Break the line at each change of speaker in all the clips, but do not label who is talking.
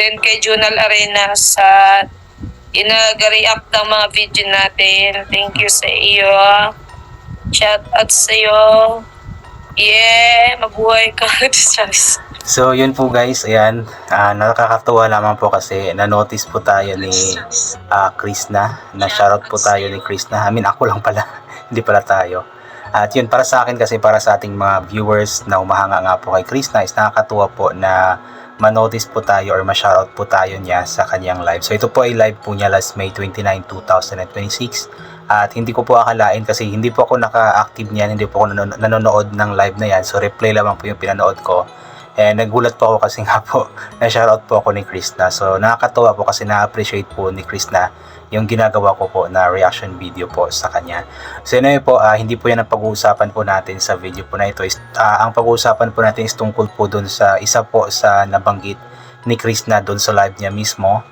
Then kay Junal Arena sa inag-react ng mga video natin. Thank you sa iyo. Shout out sa iyo. Yeah, mabuhay ka.
So yun po guys, ayan, nakakatuwa lamang po kasi na-notice po tayo ni Krishna, na-shoutout po tayo ni Krishna. I mean, ako lang pala, hindi pala tayo. At yun, para sa akin kasi, para sa ating mga viewers na umahanga nga po kay Krishna, is nakakatuwa po na ma-notice po tayo or ma-shoutout po tayo niya sa kanyang live. So ito po ay live po niya last May 29, 2026. At hindi ko po akalain kasi hindi po ako naka-active niyan, hindi po ako nanonood ng live na yan. So replay lamang po yung pinanood ko. And nagulat po ako kasi nga po na-shoutout po ako ni Krishna. So nakakatuwa po kasi na-appreciate po ni Krishna yung ginagawa ko po na reaction video po sa kanya. So yun po, hindi po yan ang pag-uusapan po natin sa video po na ito. Ang pag-uusapan po natin is tungkol po dun sa isa po sa nabanggit ni Krishna dun sa live niya mismo.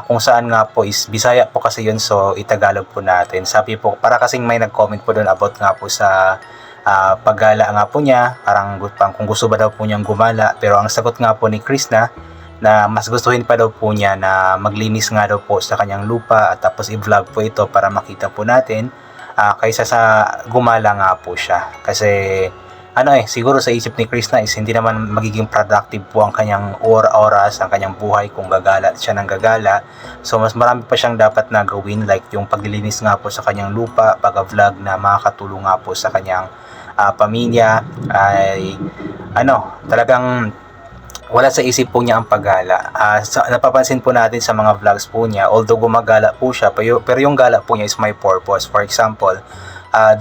Kung saan nga po is Bisaya po kasi yun, so itagalog po natin. Sabi po, para kasing may nag-comment po dun about nga po sa paggala nga po niya, parang kung gusto ba daw po niyang gumala. Pero ang sagot nga po ni Krishna, na mas gustuhin pa daw po niya na maglinis nga daw po sa kanyang lupa at tapos i-vlog po ito para makita po natin, kaysa sa gumala nga po siya. Kasi siguro sa isip ni Krishna is hindi naman magiging productive po ang kanyang oras, ang kanyang buhay kung gagala siya ng gagala. So mas marami pa siyang dapat na gawin, like yung paglilinis nga po sa kanyang lupa, pag-vlog na makakatulong nga po sa kanyang pamilya. Ay talagang wala sa isip po niya ang paggala. Napapansin po natin sa mga vlogs po niya, although gumagala po siya, pero yung gala po niya is may purpose. For example,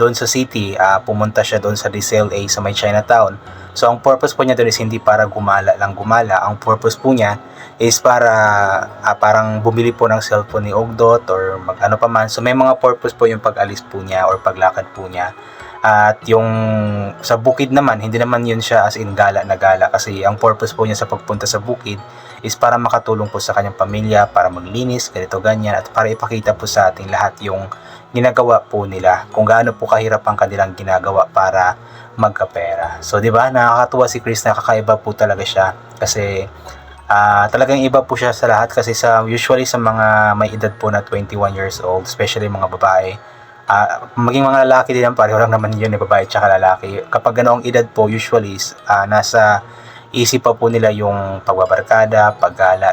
doon sa city, pumunta siya doon sa DCLA sa may Chinatown. So ang purpose po niya doon is hindi para gumala. Ang purpose po niya is para parang bumili po ng cellphone ni Ogdot or mag-ano pa man. So may mga purpose po yung pag-alis po niya or paglakad po niya. At yung sa bukid naman, hindi naman yun siya as in gala na gala, kasi ang purpose po niya sa pagpunta sa bukid is para makatulong po sa kanyang pamilya, para maglinis, ganito ganyan, at para ipakita po sa ating lahat yung ginagawa po nila, kung gaano po kahirap ang kanilang ginagawa para magkapera. So 'di ba, nakakatuwa si Krishna, kakaiba po talaga siya kasi talagang iba po siya sa lahat, kasi usually sa mga may edad po na 21 years old, especially mga babae, maging mga lalaki din ang pareho lang naman yun, babae tsaka lalaki. Kapag ganoong edad po, usually nasa isip pa po nila yung pagbabarkada, paggala,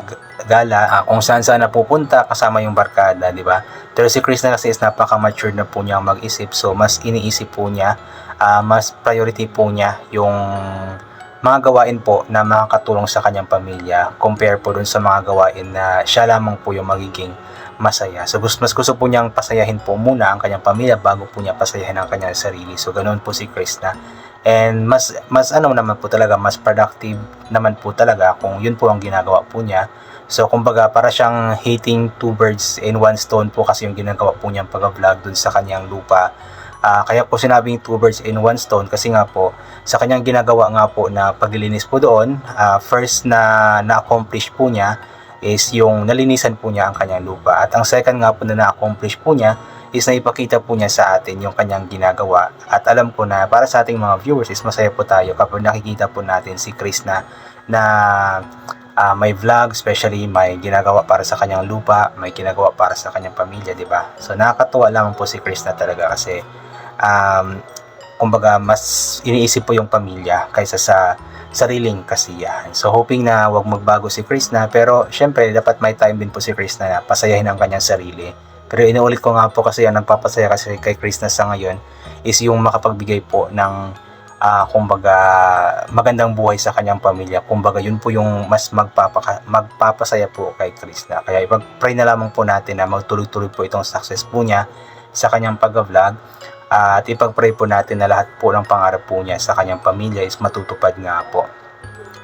kung saan saan napupunta kasama yung barkada, di ba? Pero si Krishna kasi is napaka-mature na po niya mag-isip, so mas iniisip po niya, mas priority po niya yung mga gawain po na makakatulong sa kanyang pamilya compare po dun sa mga gawain na siya lamang po yung magiging masaya. So mas gusto po niyang pasayahin po muna ang kanyang pamilya bago po niya pasayahin ang kanyang sarili. So ganoon po si Krishna. And mas naman po talaga, mas productive naman po talaga kung yun po ang ginagawa po niya. So kumbaga para siyang hitting two birds in one stone po kasi yung ginagawa po niyang pag-vlog dun sa kanyang lupa. Kaya po sinabing two birds in one stone kasi nga po sa kanyang ginagawa nga po na paglilinis po doon, first na na-accomplish po niya is yung nalinisan po niya ang kanyang lupa. At ang second nga po na na-accomplish po niya is na ipakita po niya sa atin yung kanyang ginagawa. At alam ko na para sa ating mga viewers is masaya po tayo kapag nakikita po natin si Krishna na may vlog, especially may ginagawa para sa kanyang lupa, may ginagawa para sa kanyang pamilya, di ba? So nakakatuwa lang po si Krishna talaga kasi kumbaga mas iniisip po yung pamilya kaysa sa sariling kasiyahan. So hoping na wag magbago si Krishna, pero syempre dapat may time din po si Krishna na pasayahin ang kanyang sarili. Pero inuulit ko nga po kasi ang nagpapasaya kasi kay Krishna sa ngayon is yung makapagbigay po ng kumbaga magandang buhay sa kanyang pamilya. Kumbaga yun po yung mas magpapasaya po kay Krishna. Kaya ipag-pray na lamang po natin na magtuloy-tuloy po itong success po niya sa kanyang pag-vlog. At ipag-pray po natin na lahat po ng pangarap po niya sa kanyang pamilya is matutupad nga po.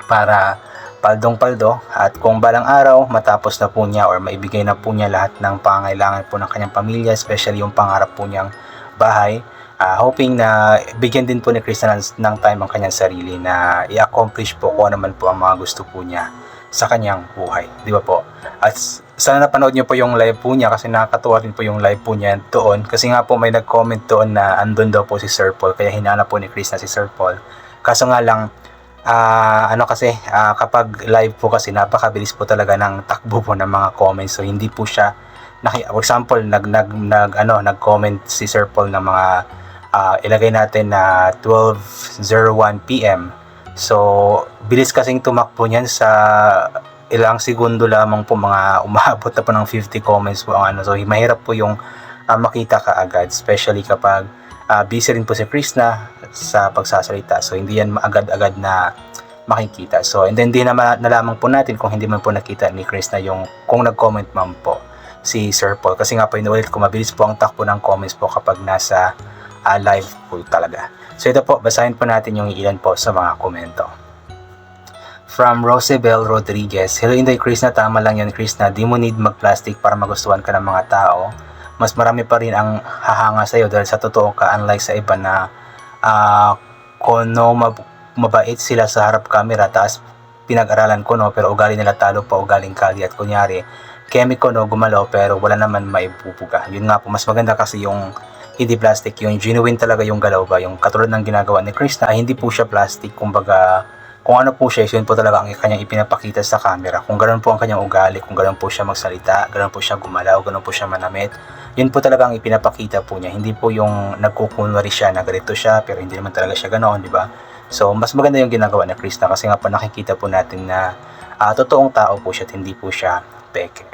Para paldong-paldo at kung balang araw matapos na po niya or maibigay na po niya lahat ng pangangailangan po ng kanyang pamilya, especially yung pangarap po niyang bahay, hoping na bigyan din po ni Krishna ng time ang kanyang sarili na i-accomplish po kung ano man po ang mga gusto po niya sa kanyang buhay, di ba po? At sana napanood niyo po yung live po niya kasi nakakatuwa din po yung live po niya doon, kasi nga po may nag-comment doon na andun daw po si Sir Paul, kaya hinanap po ni Krishna si Sir Paul. Kaso nga lang ano kasi, kapag live po kasi napakabilis po talaga ng takbo po ng mga comments. So hindi po siya for example, nag-comment si Sir Paul ng mga ilagay natin na 12:01 PM. So bilis kasing tumakbo niyan sa ilang segundo lamang po, mga umaabot na po ng 50 comments po ang ano. So mahirap po yung makita kaagad, especially kapag busy rin po si Krishna sa pagsasalita. So hindi yan agad-agad na makikita. So and then di na nalaman po natin kung hindi man po nakita ni Krishna yung kung nag-comment man po si Sir Paul. Kasi nga po inuulit ko, mabilis po ang takbo ng comments po kapag nasa live po talaga. So ito po, basahin po natin yung ilan po sa mga komento. From Rosabel Rodriguez, hello Inday Krishna, tama lang yan Krishna, di mo need mag-plastic para magustuhan ka ng mga tao. Mas marami pa rin ang hahanga sa'yo dahil sa totoo ka, unlike sa iba na kono mabait sila sa harap camera, taas pinag-aralan ko no, pero ugali nila talo pa ugaling kali, at kunyari chemical no, gumalaw pero wala naman maibubuga. Yun nga po, mas maganda kasi yung hindi plastic, yung genuine talaga yung galaw ba, yung katulad ng ginagawa ni Krishna, hindi po siya plastic, kumbaga kung ano po siya, yun po talaga ang kanyang ipinapakita sa camera. Kung ganoon po ang kanyang ugali, kung ganoon po siya magsalita, ganoon po siya gumalaw, ganoon po siya manamit, yun po talaga ang ipinapakita po niya. Hindi po yung nagkukunwari siya na ganito siya pero hindi naman talaga siya ganoon, di ba? So mas maganda yung ginagawa ni Krishna kasi nga po nakikita po natin na totoong tao po siya at hindi po siya peke.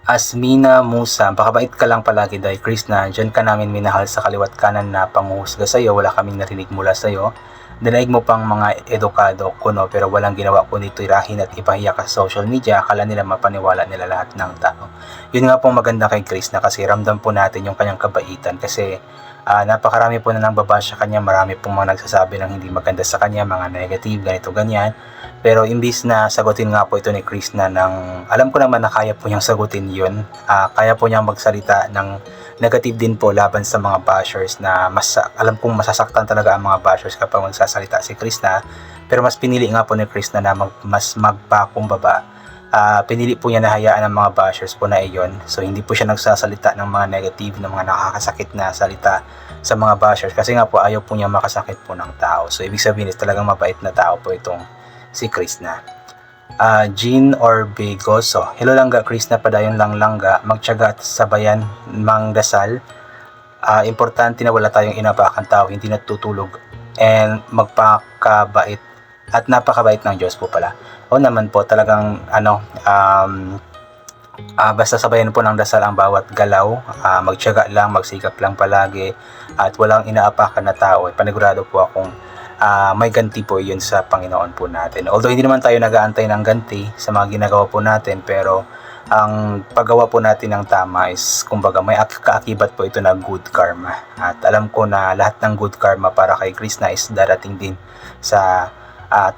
Asmina Musa, pakabait ka lang palagi dahil Krishna, dyan ka namin minahal sa kaliwat kanan na panguhusga sa iyo, wala kaming narinig mula sa iyo. Dinaig mo pang mga edukado kuno pero walang ginawa kundi tirahin at ipahiya ka sa social media, akala nila mapaniwala nila lahat ng tao. Yun nga pong maganda kay Krishna kasi ramdam po natin yung kanyang kabaitan kasi napakarami po na nang babash sa kanya, marami pong mga nagsasabi ng hindi maganda sa kanya, mga negative, ganito, ganyan. Pero imbis na sagutin nga po ito ni Krishna ng, alam ko naman na kaya po niyang sagutin yun, kaya po niyang magsalita ng negative din po laban sa mga bashers na alam kong masasaktan talaga ang mga bashers kapag magsasalita si Krishna. Pero mas pinili nga po ni Krishna na mas magpakumbaba. Pinili po niya na hayaan ng mga bashers po na iyon. So hindi po siya nagsasalita ng mga negative, ng mga nakakasakit na salita sa mga bashers kasi nga po ayaw po niya makasakit po ng tao. So ibig sabihin is talagang mabait na tao po itong si Krishna. Jean Orbegoso, hello langga Krishna, padayon lang langga, magtiyaga at sabayan mangdasal. Importante na wala tayong inapakan tao, hindi natutulog, and magpakabait at napakabait ng Diyos po pala. O naman po talagang basta sabayan po ng dasal ang bawat galaw, magtiyaga lang, magsikap lang palagi at walang inaapakan na tao. Panigurado po akong may ganti po yun sa Panginoon po natin. Although hindi naman tayo nag-aantay ng ganti sa mga ginagawa po natin, pero ang paggawa po natin ng tama is kumbaga may kaakibat po ito na good karma. At alam ko na lahat ng good karma para kay Krishna is darating din sa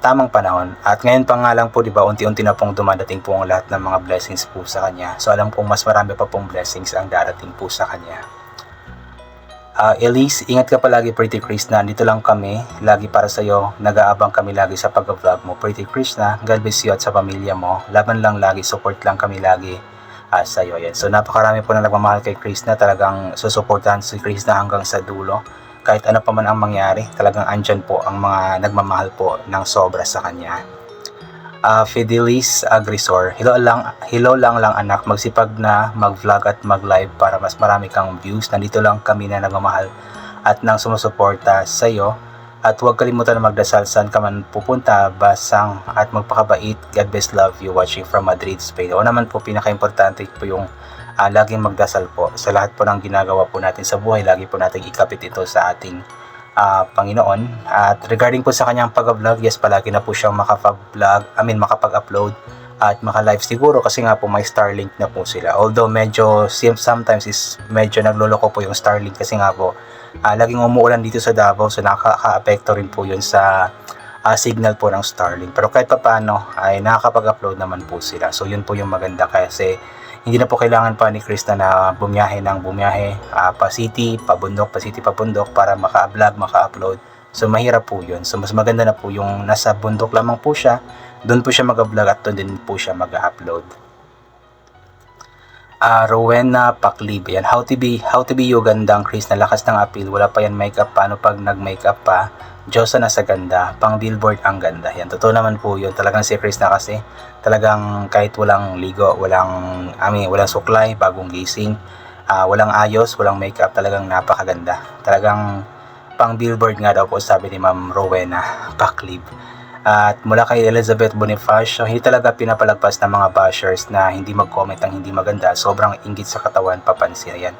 tamang panahon. At ngayon pa nga lang po, di ba, unti-unti na pong dumadating po ang lahat ng mga blessings po sa kanya. So alam kong mas marami pa pong blessings ang darating po sa kanya. Elise, ingat ka palagi Pretty Krishna, dito lang kami lagi para sa iyo, nag-aabang kami lagi sa pag-vlog mo Pretty Krishna, God bless you at sa pamilya mo, laban lang lagi, support lang kami lagi sa iyo. Yan. So napakarami po na nagmamahal kay Krishna, talagang susuportahan si Krishna hanggang sa dulo, kahit ano pa man ang mangyari, talagang andyan po ang mga nagmamahal po ng sobra sa kanya. Fidelis Agresor, hello lang anak, magsipag na mag-vlog at mag-live para mas marami kang views. Nandito lang kami na nagmamahal at nang sumusuporta sa iyo. At huwag kalimutan na magdasal saan ka man pupunta, basang at magpakabait. God bless, love you, watching from Madrid, Spain. O naman po, pinaka-importante po yung laging magdasal po. Sa lahat po ng ginagawa po natin sa buhay, lagi po natin ikapit ito sa ating Panginoon. At regarding po sa kanyang pag-vlog, yes, palagi na po siyang makapag-upload at maka-live siguro kasi nga po may Starlink na po sila. Although medyo sometimes is medyo nagloloko po yung Starlink kasi nga po laging umuulan dito sa Davao, so nakaka-apekto rin po yun sa signal po ng Starlink. Pero kahit pa paano ay nakakapag-upload naman po sila. So yun po yung maganda kasi hindi na po kailangan pa ni Krishna na bumiyahe pa city, pa bundok para maka-vlog, maka-upload. So mahirap po yun. So mas maganda na po yung nasa bundok lamang po siya, doon po siya mag-vlog at doon din po siya mag-upload. Rowena Paklib. Yan. How to be you gandang Chris na lakas ng appeal. Wala pa yan makeup. Paano pag nag-makeup pa? Diyosa na sa ganda. Pang billboard ang ganda. Yan. Totoo naman po yun. Talagang si Chris na kasi talagang kahit walang ligo, walang suklay, bagong gising, walang ayos, walang makeup, talagang napakaganda. Talagang pang billboard nga daw po sabi ni Ma'am Rowena Paklib. At mula kay Elizabeth Bonifacio, hindi talaga pinapalagpas ng mga bashers na hindi mag-comment ng hindi maganda. Sobrang inggit sa katawan, papansin. Ayan.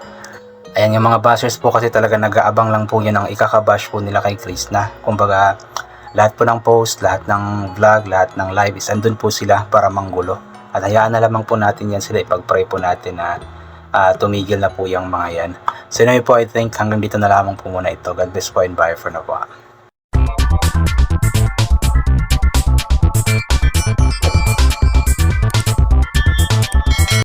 Ayan, yung mga bashers po kasi talaga nag-aabang lang po yun ang ikakabash po nila kay Chris na. Kumbaga, lahat po ng post, lahat ng vlog, lahat ng live is andun po sila para manggulo. At hayaan na lamang po natin yan sila. Ipag-pray po natin na tumigil na po yung mga yan. So anyway po, I think hanggang dito na lamang po muna ito. God bless po and bye for now po.